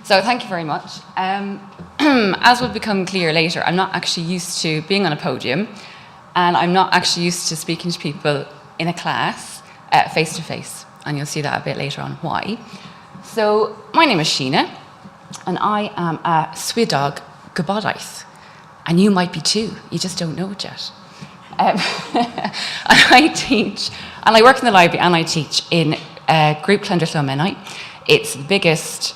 So thank you very much. As will become clear later, I'm not actually used to being on a podium, and I'm not actually used to speaking to people in a class face to face, and you'll see that a bit later on why. So my name is Siona, and I am a Swidog Gwybodaeth, and you might be too, you just don't know it yet. And I teach, and I work in the library, and I teach in Grwp Llandrillo Menai. It's the biggest,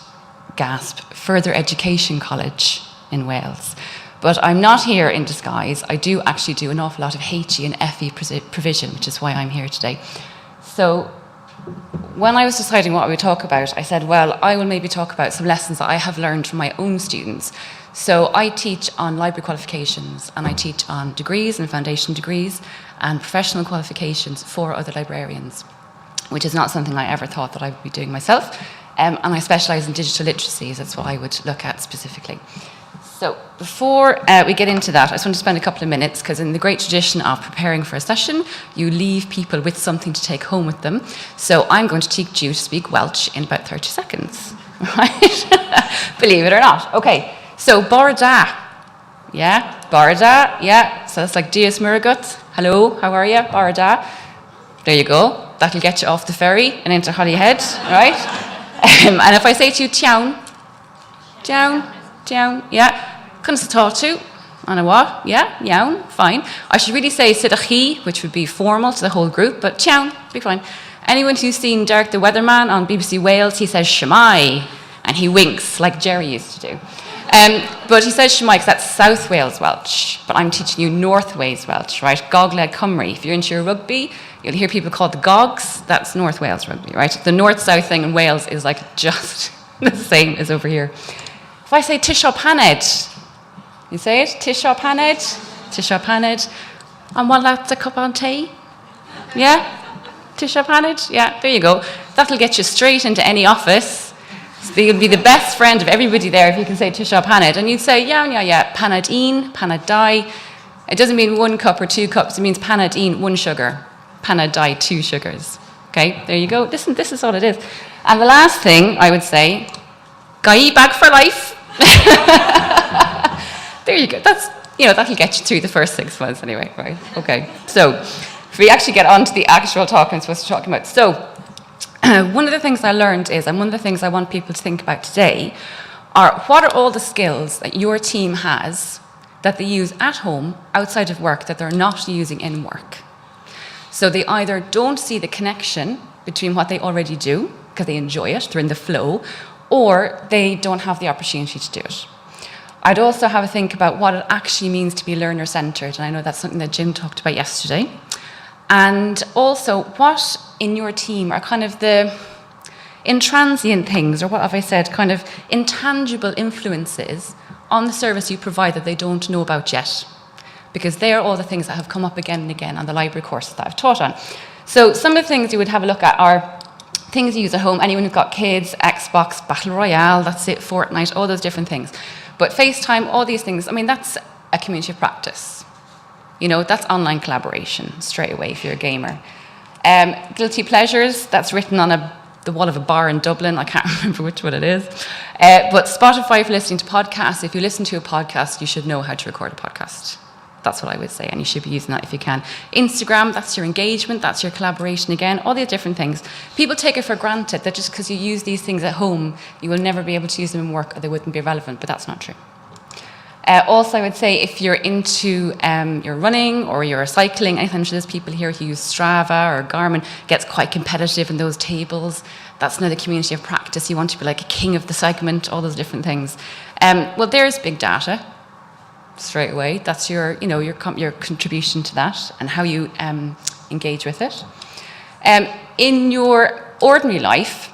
gasp, further education college in Wales. But I'm not here in disguise. I do actually do an awful lot of HE and FE provision, which is why I'm here today. So when I was deciding what I would talk about, I said, well, I will maybe talk about some lessons that I have learned from my own students. So I teach on library qualifications, and I teach on degrees and foundation degrees and professional qualifications for other librarians, which is not something I ever thought that I would be doing myself. And I specialise in digital literacies. That's what I would look at specifically. So before we get into that, I just want to spend a couple of minutes, because in the great tradition of preparing for a session, you leave people with something to take home with them. So I'm going to teach you to speak Welsh in about 30 seconds, right? Believe it or not. Okay, so bore da. Yeah, bore da, yeah. So that's like Dias Muragut. Hello, how are you? Bore da. There you go. That'll get you off the ferry and into Holyhead, right? And if I say to you, tiawn, yeah, comes to talk to, and a what? Yeah, iawn, fine. I should really say sydach chi, which would be formal to the whole group, but tiawn, be fine. Anyone who's seen Derek the Weatherman on BBC Wales, he says shemai, and he winks like Jerry used to do. But he says shemai because that's South Wales Welsh, but I'm teaching you North Wales Welsh, right? Gogledd Cymru. If you're into your rugby, you'll hear people called the Gogs. That's North Wales rugby, right? The north-south thing in Wales is like just the same as over here. If I say Tishop Haned, you say it? Tishop Haned, Tishop Haned. And one that's a cup on tea? Yeah? Tishop Haned? Yeah, there you go. That'll get you straight into any office. So you'll be the best friend of everybody there if you can say Tishop Haned. And you'd say, yeah, panad een, panad dau. It doesn't mean 1 cup or 2 cups. It means panad een, 1 sugar. Panad dau, 2 sugars. Okay, there you go. Listen, this is all it is. And the last thing I would say, gai bag for life. There you go. That's, that'll get you through the first 6 months anyway, right? Okay. So, if we actually get on to the actual talk I'm supposed to talk about. So, one of the things I learned is, and one of the things I want people to think about today, are what are all the skills that your team has that they use at home, outside of work, that they're not using in work. So they either don't see the connection between what they already do, because they enjoy it, they're in the flow, or they don't have the opportunity to do it. I'd also have a think about what it actually means to be learner-centred, and I know that's something that Jim talked about yesterday. And also, what in your team are kind of the intransient things, or what have I said, kind of intangible influences on the service you provide that they don't know about yet? Because they are all the things that have come up again and again on the library courses that I've taught on. So some of the things you would have a look at are things you use at home. Anyone who's got kids, Xbox, Battle Royale, that's it, Fortnite, all those different things. But FaceTime, all these things, I mean, that's a community of practice. That's online collaboration straight away if you're a gamer. Guilty pleasures, that's written on the wall of a bar in Dublin. I can't remember which one it is. But Spotify for listening to podcasts. If you listen to a podcast, you should know how to record a podcast. That's what I would say, and you should be using that if you can. Instagram, that's your engagement, that's your collaboration again, all these different things. People take it for granted that just because you use these things at home, you will never be able to use them in work or they wouldn't be relevant, but that's not true. Also, I would say if you're into your running or you're cycling, anytime there's people here who use Strava or Garmin, gets quite competitive in those tables. That's another community of practice. You want to be like a king of the segment, all those different things. Well, there's big data. Straight away, that's your contribution to that and how you engage with it. In your ordinary life,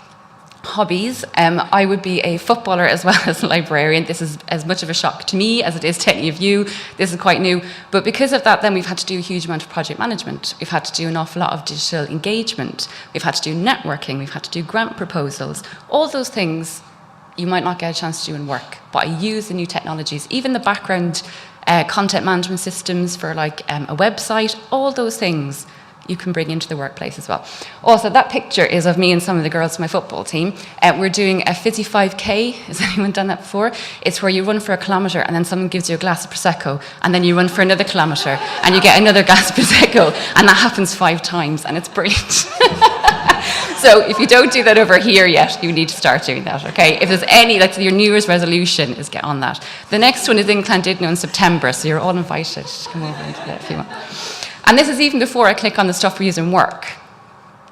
hobbies, I would be a footballer as well as a librarian. This is as much of a shock to me as it is to any of you. This is quite new. But because of that, then we've had to do a huge amount of project management. We've had to do an awful lot of digital engagement. We've had to do networking. We've had to do grant proposals. All those things you might not get a chance to do in work, but I use the new technologies, even the background content management systems for like a website, all those things you can bring into the workplace as well. Also, that picture is of me and some of the girls from my football team. We're doing a Fizzy 5K. Has anyone done that before? It's where you run for a kilometre and then someone gives you a glass of Prosecco, and then you run for another kilometre and you get another glass of Prosecco, and that happens 5 times, and it's brilliant. So if you don't do that over here yet, you need to start doing that, okay? If there's any, like your New Year's resolution is get on that. The next one is in Llandrillo in September, so you're all invited to come over and do that if you want. And this is even before I click on the stuff we use in work,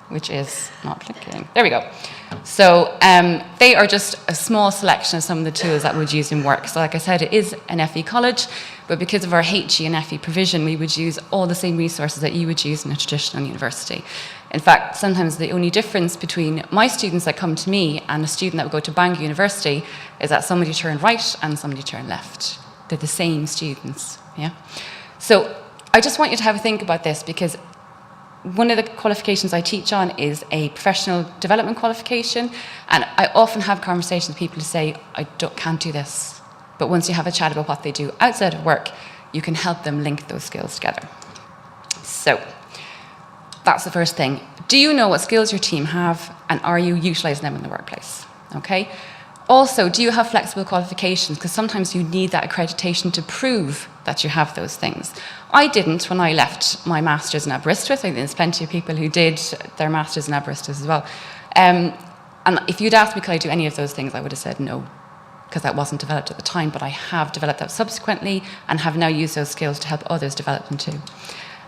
which is not clicking. There we go. So they are just a small selection of some of the tools that we'd use in work. So like I said, it is an FE college, but because of our HE and FE provision, we would use all the same resources that you would use in a traditional university. In fact, sometimes the only difference between my students that come to me and a student that would go to Bangor University is that somebody turned right and somebody turned left. They're the same students, yeah? So I just want you to have a think about this, because one of the qualifications I teach on is a professional development qualification, and I often have conversations with people who say, can't do this. But once you have a chat about what they do outside of work, you can help them link those skills together. So that's the first thing. Do you know what skills your team have, and are you utilising them in the workplace? Okay. Also, do you have flexible qualifications? Because sometimes you need that accreditation to prove that you have those things. I didn't when I left my master's in Aberystwyth. I think there's plenty of people who did their master's in Aberystwyth as well. And if you'd asked me could I do any of those things, I would have said no, because that wasn't developed at the time, but I have developed that subsequently and have now used those skills to help others develop them too.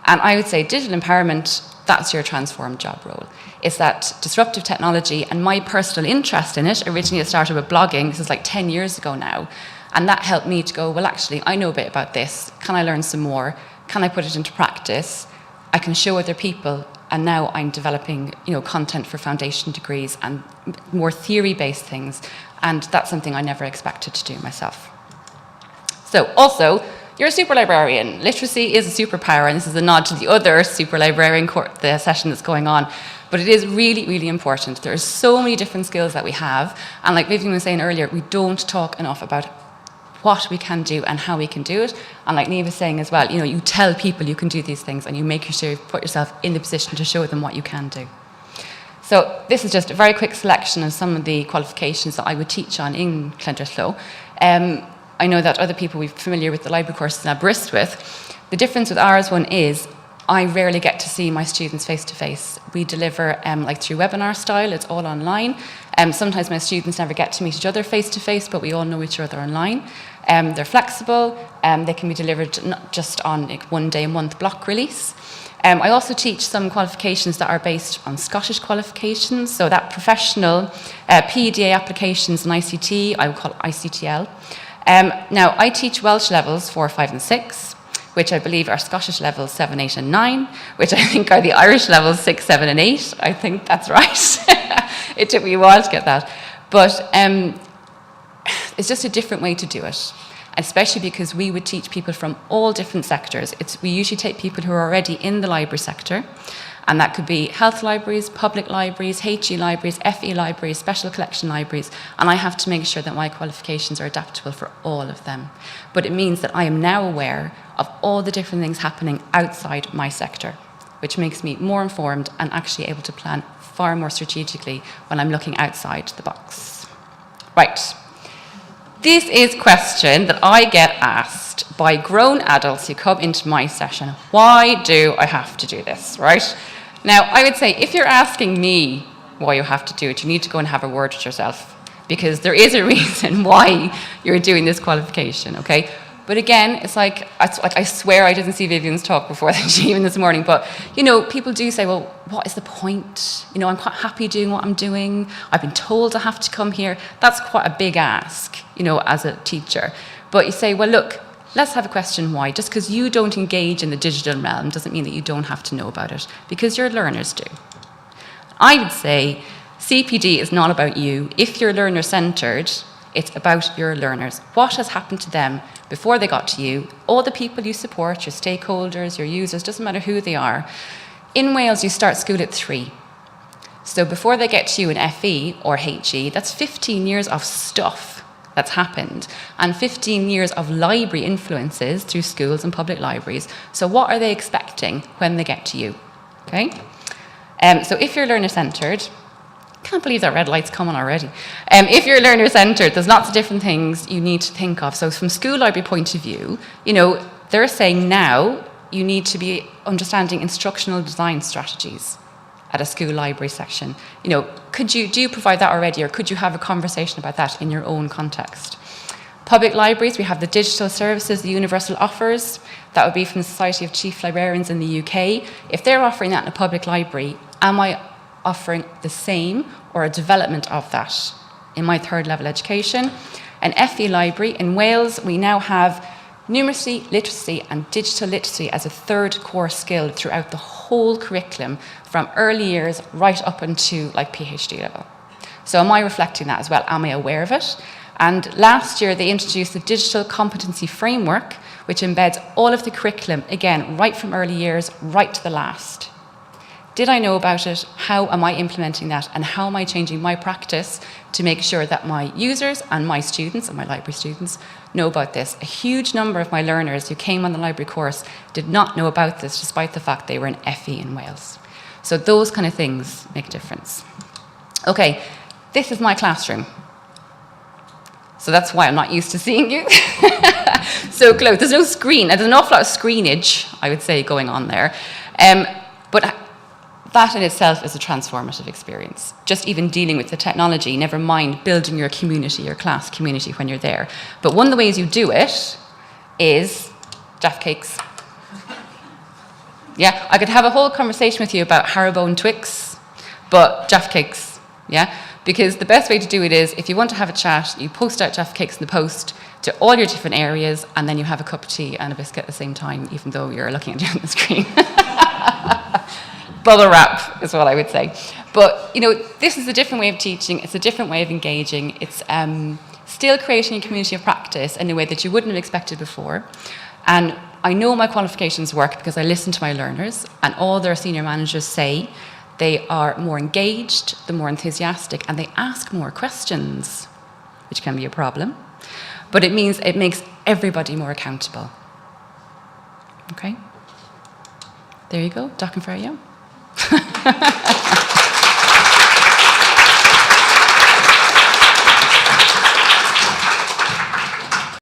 And I would say digital empowerment, that's your transformed job role. It's that disruptive technology, and my personal interest in it, originally it started with blogging, this is like 10 years ago now, and that helped me to go, well actually, I know a bit about this, can I learn some more? Can I put it into practice? I can show other people, and now I'm developing, content for foundation degrees and more theory-based things, and that's something I never expected to do myself. So also, you're a super librarian. Literacy is a superpower, and this is a nod to the other super librarian the session that's going on. But it is really, really important. There are so many different skills that we have, and like Vivian was saying earlier, we don't talk enough about what we can do and how we can do it. And like Niamh was saying as well, you tell people you can do these things, and you make sure you put yourself in the position to show them what you can do. So this is just a very quick selection of some of the qualifications that I would teach on in Llandrillo. I know that other people will be familiar with the library courses in Aberystwyth. The difference with ours one is I rarely get to see my students face-to-face. We deliver through webinar style, it's all online. Sometimes my students never get to meet each other face-to-face, but we all know each other online. They're flexible, they can be delivered not just on one day a month block release. I also teach some qualifications that are based on Scottish qualifications, so that professional PEDA applications and ICT, I would call it ICTL. Now, I teach Welsh levels 4, 5 and 6, which I believe are Scottish levels 7, 8 and 9, which I think are the Irish levels 6, 7 and 8. I think that's right. It took me a while to get that. But it's just a different way to do it, especially because we would teach people from all different sectors. We usually take people who are already in the library sector, and that could be health libraries, public libraries, HE libraries, FE libraries, special collection libraries, and I have to make sure that my qualifications are adaptable for all of them. But it means that I am now aware of all the different things happening outside my sector, which makes me more informed and actually able to plan far more strategically when I'm looking outside the box. Right. This is a question that I get asked by grown adults who come into my session. Why do I have to do this, right? Now, I would say if you're asking me why you have to do it, you need to go and have a word with yourself, because there is a reason why you're doing this qualification, okay? But again, it's like I swear I didn't see Vivian's talk before even this morning, but people do say, well, what is the point? I'm quite happy doing what I'm doing. I've been told I have to come here. That's quite a big ask, as a teacher. But you say, well, look, let's have a question why. Just because you don't engage in the digital realm doesn't mean that you don't have to know about it, because your learners do. I would say CPD is not about you. If you're learner-centred, it's about your learners. What has happened to them before they got to you? All the people you support, your stakeholders, your users, doesn't matter who they are. In Wales, you start school at 3. So before they get to you in FE or HE, that's 15 years of stuff that's happened, and 15 years of library influences through schools and public libraries. So what are they expecting when they get to you? Okay? So if you're learner-centred, can't believe that red light's coming already. If you're learner-centred, there's lots of different things you need to think of. So from school library point of view, you know, they're saying now you need to be understanding instructional design strategies at a school library section. You know, do you provide that already, or could you have a conversation about that in your own context? Public libraries, we have the digital services, the universal offers. That would be from the Society of Chief Librarians in the UK. If they're offering that in a public library, am I offering the same or a development of that in my third level education? An FE library in Wales, we now have numeracy, literacy and digital literacy as a third core skill throughout the whole curriculum from early years right up into like PhD level. So am I reflecting that as well? Am I aware of it? And last year they introduced the digital competency framework, which embeds all of the curriculum, again, right from early years, right to the last. Did I know about it? How am I implementing that? And how am I changing my practice to make sure that my users and my students, and my library students, know about this? A huge number of my learners who came on the library course did not know about this, despite the fact they were in FE in Wales. So those kind of things make a difference. Okay, this is my classroom. So that's why I'm not used to seeing you so close. There's no screen. There's an awful lot of screenage, I would say, going on there. But that in itself is a transformative experience. Just even dealing with the technology, never mind building your community, your class community when you're there. But one of the ways you do it is Jaffa cakes. Yeah, I could have a whole conversation with you about Haribo and Twix, but Jaffa cakes, yeah? Because the best way to do it is, if you want to have a chat, you post out Jaffa cakes in the post to all your different areas, and then you have a cup of tea and a biscuit at the same time, even though you're looking at it on the screen. Bubble wrap is what I would say. But, you know, this is a different way of teaching. It's a different way of engaging. It's still creating a community of practice in a way that you wouldn't have expected before. And I know my qualifications work because I listen to my learners, and all their senior managers say they are more engaged, they're more enthusiastic, and they ask more questions, which can be a problem. But it means it makes everybody more accountable. Okay? There you go, Doc and Freya.